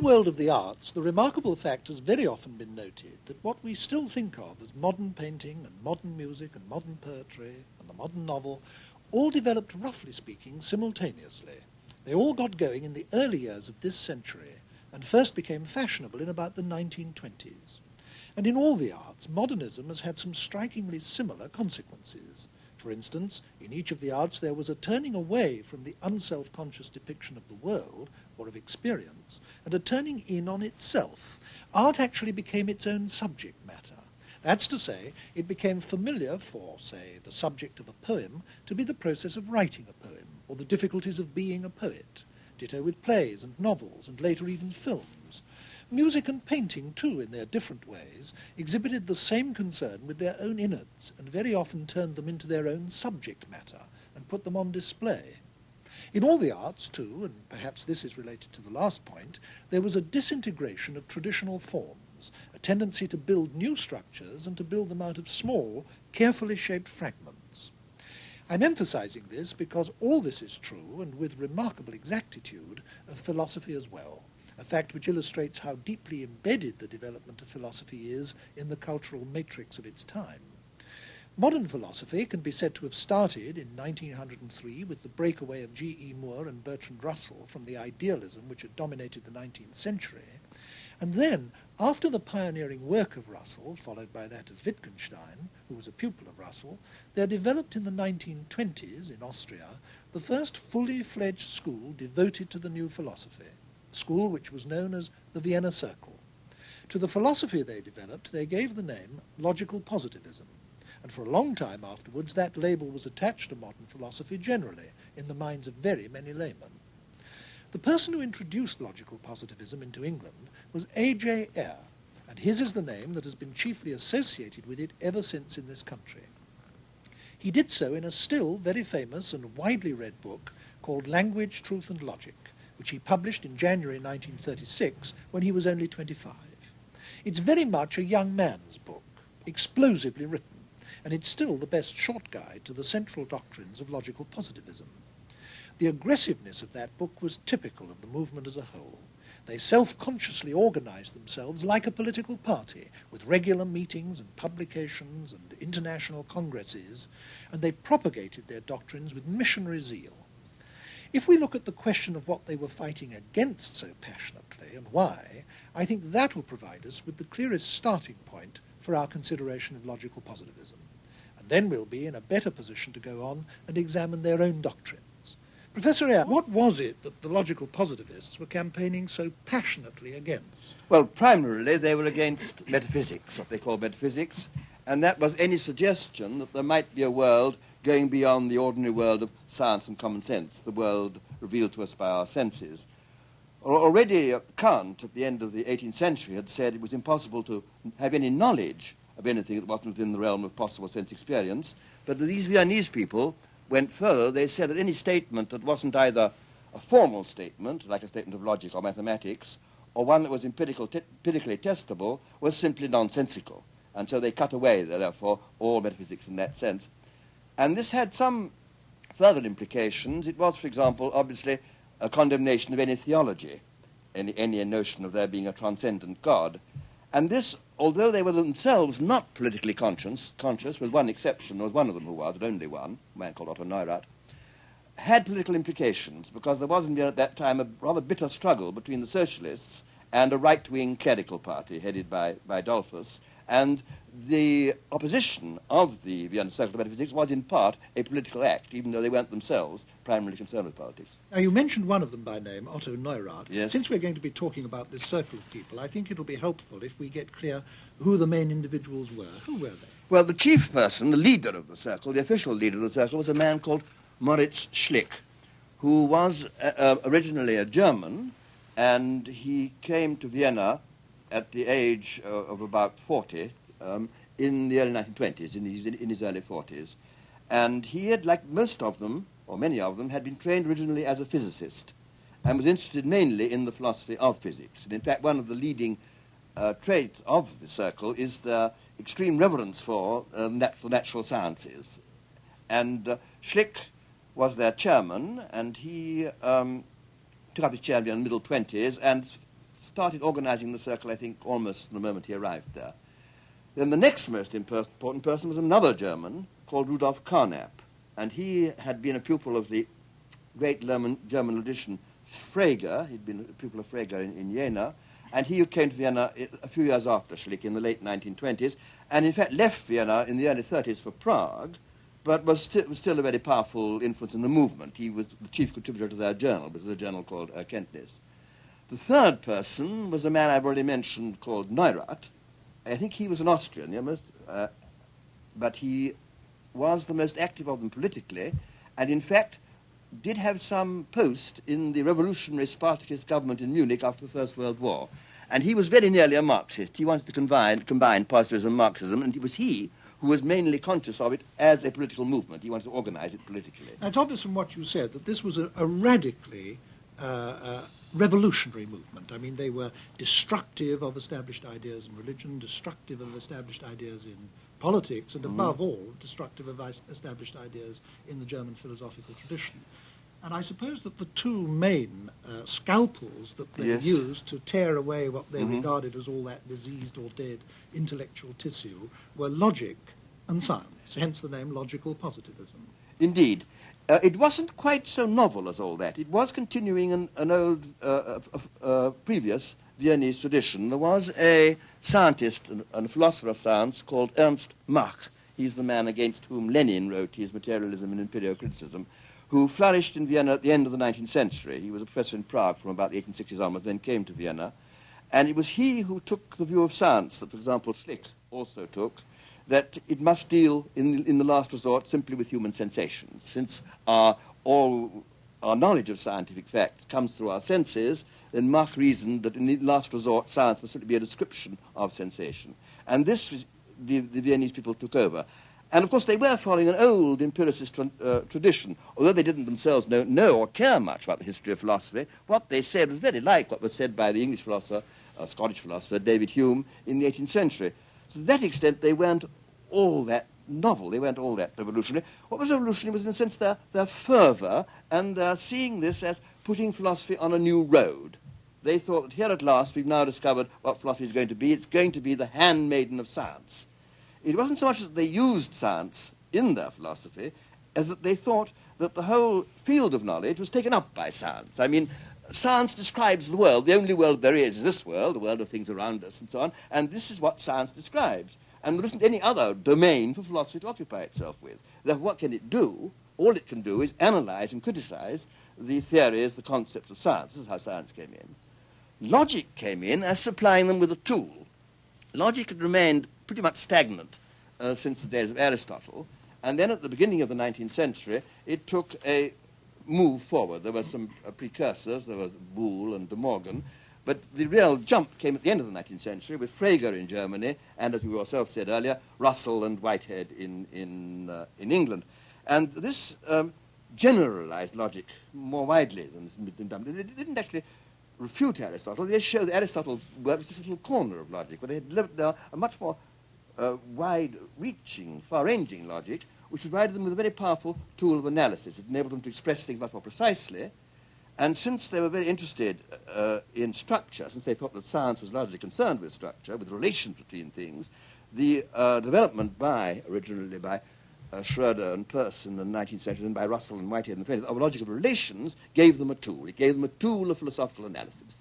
world of the arts, the remarkable fact has very often been noted that what we still think of as modern painting and modern music and modern poetry and the modern novel all developed, roughly speaking, simultaneously. They all got going in the early years of this century and first became fashionable in about the 1920s. And in all the arts, modernism has had some strikingly similar consequences. For instance, in each of the arts there was a turning away from the unself-conscious depiction of the world, or of experience, and a turning in on itself. Art actually became its own subject matter. That's to say, it became familiar for, say, the subject of a poem to be the process of writing a poem, or the difficulties of being a poet. Ditto with plays and novels, and later even films. Music and painting, too, in their different ways, exhibited the same concern with their own innards, and very often turned them into their own subject matter, and put them on display. In all the arts, too, and perhaps this is related to the last point, there was a disintegration of traditional forms, a tendency to build new structures and to build them out of small, carefully shaped fragments. I'm emphasizing this because all this is true, and with remarkable exactitude, of philosophy as well, a fact which illustrates how deeply embedded the development of philosophy is in the cultural matrix of its time. Modern philosophy can be said to have started in 1903 with the breakaway of G.E. Moore and Bertrand Russell from the idealism which had dominated the 19th century, and then, after the pioneering work of Russell, followed by that of Wittgenstein, who was a pupil of Russell, there developed in the 1920s in Austria the first fully fledged school devoted to the new philosophy, a school which was known as the Vienna Circle. To the philosophy they developed they gave the name logical positivism, and for a long time afterwards that label was attached to modern philosophy generally in the minds of very many laymen. The person who introduced logical positivism into England was A.J. Ayer, and his is the name that has been chiefly associated with it ever since in this country. He did so in a still very famous and widely read book called Language, Truth and Logic, which he published in January 1936 when he was only 25. It's very much a young man's book, explosively written, and it's still the best short guide to the central doctrines of logical positivism. The aggressiveness of that book was typical of the movement as a whole. They self-consciously organized themselves like a political party, with regular meetings and publications and international congresses, and they propagated their doctrines with missionary zeal. If we look at the question of what they were fighting against so passionately and why, I think that will provide us with the clearest starting point for our consideration of logical positivism. And then we'll be in a better position to go on and examine their own doctrines. Professor Ayer, what was it that the logical positivists were campaigning so passionately against? Well, primarily they were against metaphysics, what they call metaphysics, and that was any suggestion that there might be a world going beyond the ordinary world of science and common sense, the world revealed to us by our senses. Already Kant, at the end of the 18th century, had said it was impossible to have any knowledge of anything that wasn't within the realm of possible sense experience, but these Viennese people went further. They said that any statement that wasn't either a formal statement, like a statement of logic or mathematics, or one that was empirically testable, was simply nonsensical. And so they cut away, therefore, all metaphysics in that sense. And this had some further implications. It was, for example, obviously a condemnation of any theology, any notion of there being a transcendent God. And this, although they were themselves not politically conscious, with one exception, there was one of them who was, but only one, a man called Otto Neurath, had political implications, because there was in Vienna at that time a rather bitter struggle between the socialists and a right-wing clerical party headed by Dollfuss, and the opposition of the Vienna Circle to Metaphysics was in part a political act, even though they weren't themselves primarily concerned with politics. Now, you mentioned one of them by name, Otto Neurath. Yes. Since we're going to be talking about this circle of people, I think it'll be helpful if we get clear who the main individuals were. Who were they? Well, the chief person, the leader of the circle, the official leader of the circle, was a man called Moritz Schlick, who was originally a German, and he came to Vienna at the age of about 40, in the early 1920s, in his early 40s. And he had, like most of them, or many of them, had been trained originally as a physicist and was interested mainly in the philosophy of physics. And in fact, one of the leading traits of the circle is the extreme reverence for natural sciences. And Schlick was their chairman, and he took up his chair in the middle 20s and started organizing the circle, I think, almost the moment he arrived there. Then the next most important person was another German called Rudolf Carnap, and he had been a pupil of the great German logician Frege. He'd been a pupil of Frege in Jena, and he came to Vienna a few years after Schlick in the late 1920s, and in fact left Vienna in the early 30s for Prague, but was still a very powerful influence in the movement. He was the chief contributor to their journal, which was a journal called Erkenntnis. The third person was a man I've already mentioned called Neurath. I think he was an Austrian, but he was the most active of them politically, and in fact did have some post in the revolutionary Spartacist government in Munich after the First World War. And he was very nearly a Marxist. He wanted to combine positivism and Marxism, and it was he who was mainly conscious of it as a political movement. He wanted to organize it politically. Now, it's obvious from what you said that this was a radically revolutionary movement. I mean, they were destructive of established ideas in religion, destructive of established ideas in politics, and above all, destructive of established ideas in the German philosophical tradition. And I suppose that the two main scalpels that they used to tear away what they regarded as all that diseased or dead intellectual tissue were logic and science, hence the name logical positivism. Indeed. It wasn't quite so novel as all that. It was continuing an old, previous Viennese tradition. There was a scientist and a philosopher of science called Ernst Mach. He's the man against whom Lenin wrote his Materialism and Imperial Criticism, who flourished in Vienna at the end of the 19th century. He was a professor in Prague from about the 1860s onwards, then came to Vienna. And it was he who took the view of science that, for example, Schlick also took, that it must deal, in the last resort, simply with human sensations. Since all our knowledge of scientific facts comes through our senses, then Mach reasoned that in the last resort, science must simply be a description of sensation. And this was the Viennese people took over. And, of course, they were following an old empiricist tradition. Although they didn't themselves know or care much about the history of philosophy, what they said was very like what was said by the English philosopher, Scottish philosopher, David Hume, in the 18th century. So to that extent, they weren't all that novel. They weren't all that revolutionary. What was revolutionary was, in a sense, their fervour and their seeing this as putting philosophy on a new road. They thought that here at last we've now discovered what philosophy is going to be. It's going to be the handmaiden of science. It wasn't so much that they used science in their philosophy as that they thought that the whole field of knowledge was taken up by science. I mean, science describes the world. The only world there is this world, the world of things around us and so on, and this is what science describes. And there isn't any other domain for philosophy to occupy itself with. Therefore, what can it do? All it can do is analyze and criticize the theories, the concepts of science. This is how science came in. Logic came in as supplying them with a tool. Logic had remained pretty much stagnant since the days of Aristotle, and then at the beginning of the 19th century, it took a move forward. There were some precursors. There was Boole and De Morgan, but the real jump came at the end of the 19th century with Frege in Germany, and as you yourself said earlier, Russell and Whitehead in England. And this generalized logic more widely than has been done. It didn't actually refute Aristotle. They showed that Aristotle's work was this little corner of logic, but they had lived a much more wide-reaching, far-ranging logic, which provided them with a very powerful tool of analysis. It enabled them to express things much more precisely. And since they were very interested in structure, since they thought that science was largely concerned with structure, with relations between things, the development originally by Schroeder and Peirce in the 19th century and by Russell and Whitehead in the 20th, of logic of relations gave them a tool. It gave them a tool of philosophical analysis.